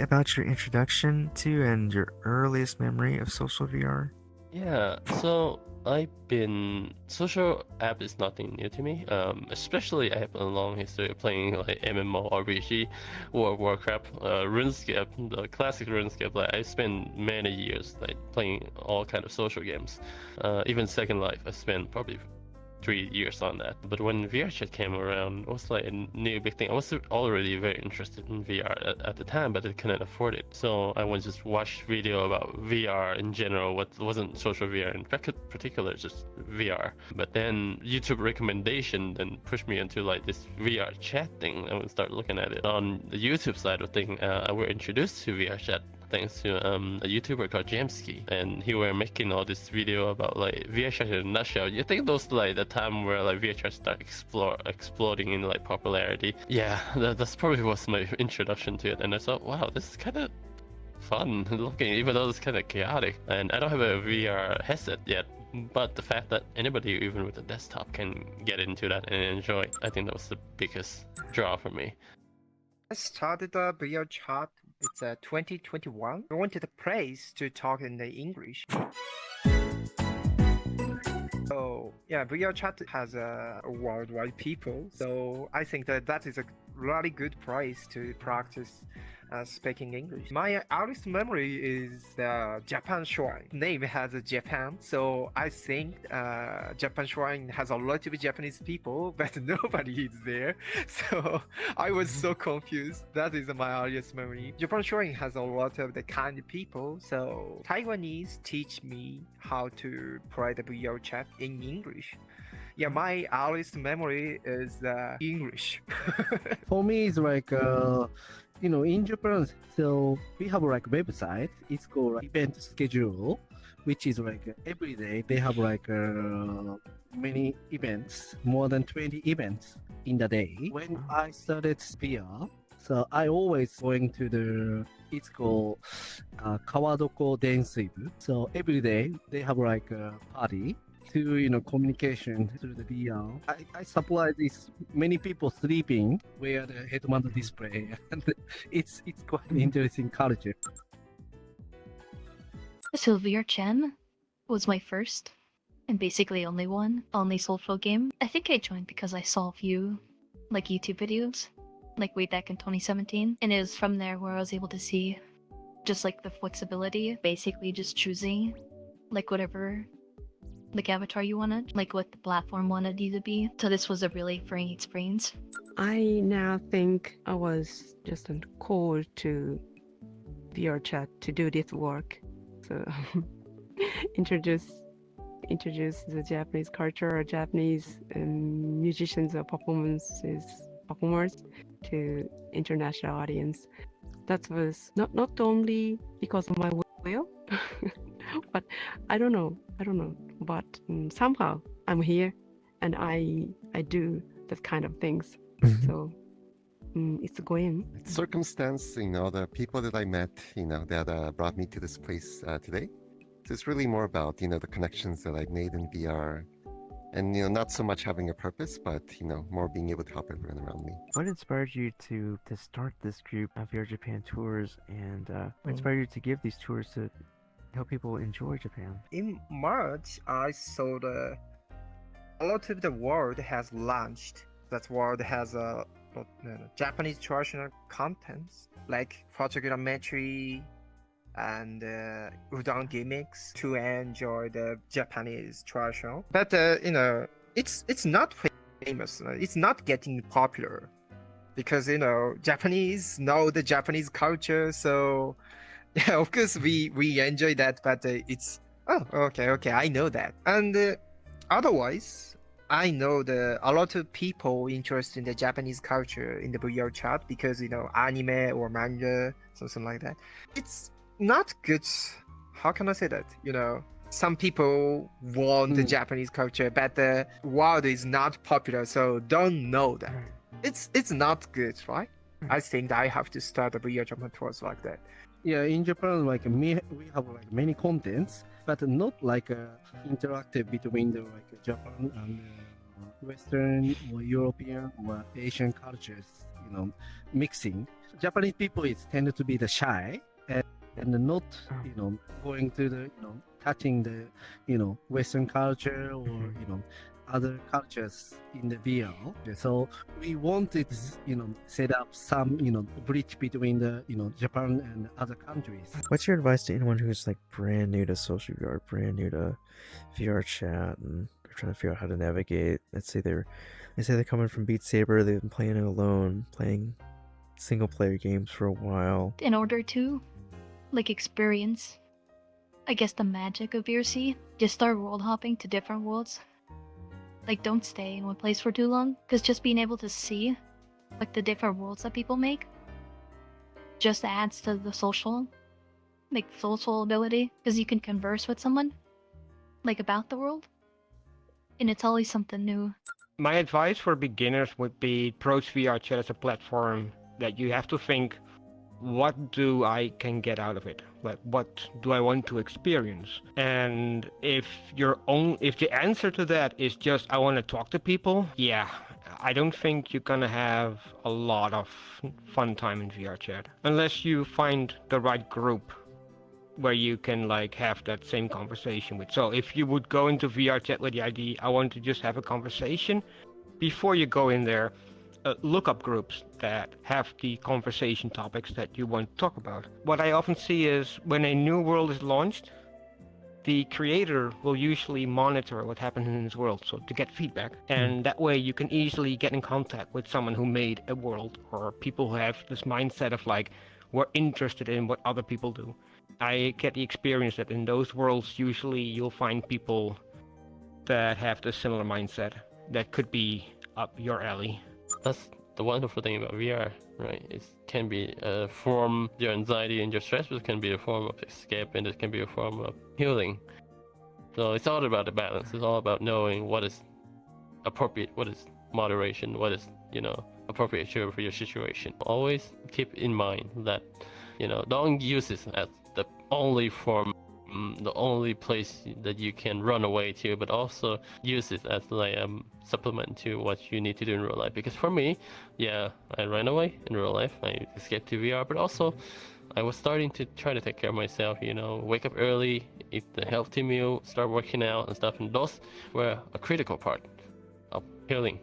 about your introduction to and your earliest memory of social VR? Yeah, so social app is nothing new to me. Especially I have a long history of playing like MMORPG, World of Warcraft, RuneScape, the classic RuneScape. Like I spent many years like playing all kind of social games. Even Second Life, I spent probably 3 years on that. But when VRChat came around, it was like a new big thing. I was already very interested in VR at the time, but I couldn't afford it. So I would just watch video about VR in general, what wasn't social VR in particular, just VR. But then YouTube recommendation then pushed me into like this VRChat thing. I would start looking at it. On the YouTube side of things, I was introduced to VRChat thanks to a YouTuber called Jamski, and he were making all this video about like VRChat in a nutshell. You think those like the time where like VRChat start exploding in like popularity. Yeah, that's probably was my introduction to it, and I thought, wow, this is kind of fun looking, even though it's kind of chaotic. And I don't have a VR headset yet, but the fact that anybody, even with a desktop, can get into that and enjoy, I think that was the biggest draw for me. I started the VRChat. It's 2021. I went to the place to talk in the English. So yeah, VRChat has a worldwide people. So I think that is a really good place to practice speaking English. My earliest memory is the Japan Shrine. Name has a Japan, so I think Japan Shrine has a lot of Japanese people, but nobody is there. So I was so confused. That is my earliest memory. Japan Shrine has a lot of the kind of people, so Taiwanese teach me how to play the VRChat in English. Yeah, my earliest memory is English. For me, it's like, in Japan, so we have like website. It's called event schedule, which is like every day they have like many events, more than 20 events in the day. When I started VR, so I always going to it's called Kawadoko Densuibu. So every day they have like a party to communication through the VR. I supply this many people sleeping where the head-mounted display, and it's quite an interesting culture. Sylvia Chen was my first and basically only social game. I think I joined because I saw a few like YouTube videos like way back in 2017, and it was from there where I was able to see just like the flexibility, basically just choosing like whatever like avatar you wanted, like what the platform wanted you to be. So this was a really freeing experience. I now think I was just on call to VRChat to do this work. So introduce the Japanese culture or Japanese musicians or performers to international audience. That was not only because of my will, but I don't know. But somehow I'm here, and I do that kind of things. So it's going. It's circumstance, the people that I met, that brought me to this place today. So it's really more about, the connections that I've made in VR, and not so much having a purpose, but more being able to help everyone around me. What inspired you to start this group of VR Japan tours, and what inspired you to give these tours to help people enjoy Japan? In March, I saw a lot of the world has launched. That world has Japanese traditional contents like photogrammetry and udon gimmicks to enjoy the Japanese traditional. But it's not famous. It's not getting popular because Japanese know the Japanese culture, so. Yeah, of course we enjoy that, but it's okay, I know that. And otherwise, I know a lot of people interested in the Japanese culture in the VRChat because anime or manga, something like that. It's not good. How can I say that? Some people want the Japanese culture, but the world is not popular, so don't know that. It's not good, right? I think I have to start a VR Japan tours like that. Yeah, in Japan, like we have like many contents, but not like interactive between the like Japan and Western or European or Asian cultures, mixing. Japanese people is tended to be the shy and not going to the touching the Western culture or other cultures in the VR. So we wanted set up some bridge between the Japan and other countries. What's your advice to anyone who's like brand new to social VR, brand new to VRChat, and they're trying to figure out how to navigate? Let's say they're coming from Beat Saber, they've been playing it alone, playing single player games for a while. In order to experience, I guess, the magic of VRC, just start world hopping to different worlds. Like, don't stay in one place for too long, because just being able to see the different worlds that people make just adds to the social ability, because you can converse with someone about the world, and it's always something new. My advice for beginners would be approach VRChat as a platform that you have to think, what do I can get out of it? Like, what do I want to experience? And if the answer to that is just I want to talk to people, yeah, I don't think you're gonna have a lot of fun time in VRChat unless you find the right group where you can have that same conversation with. So if you would go into VRChat with the idea, I want to just have a conversation, before you go in there, look up groups that have the conversation topics that you want to talk about. What I often see is when a new world is launched, the creator will usually monitor what happens in his world, so to get feedback. And that way you can easily get in contact with someone who made a world, or people who have this mindset of we're interested in what other people do. I get the experience that in those worlds, usually you'll find people that have the similar mindset that could be up your alley. That's the wonderful thing about VR, right? It can be a form your anxiety and your stress, but it can be a form of escape, and it can be a form of healing. So it's all about the balance. It's all about knowing what is appropriate, what is moderation, what is appropriate for your situation. Always keep in mind that don't use it as the only form, the only place that you can run away to, but also use it as supplement to what you need to do in real life. Because for me, yeah, I ran away in real life, I escaped to VR, but also I was starting to try to take care of myself, wake up early, eat the healthy meal, start working out and stuff, and those were a critical part of healing.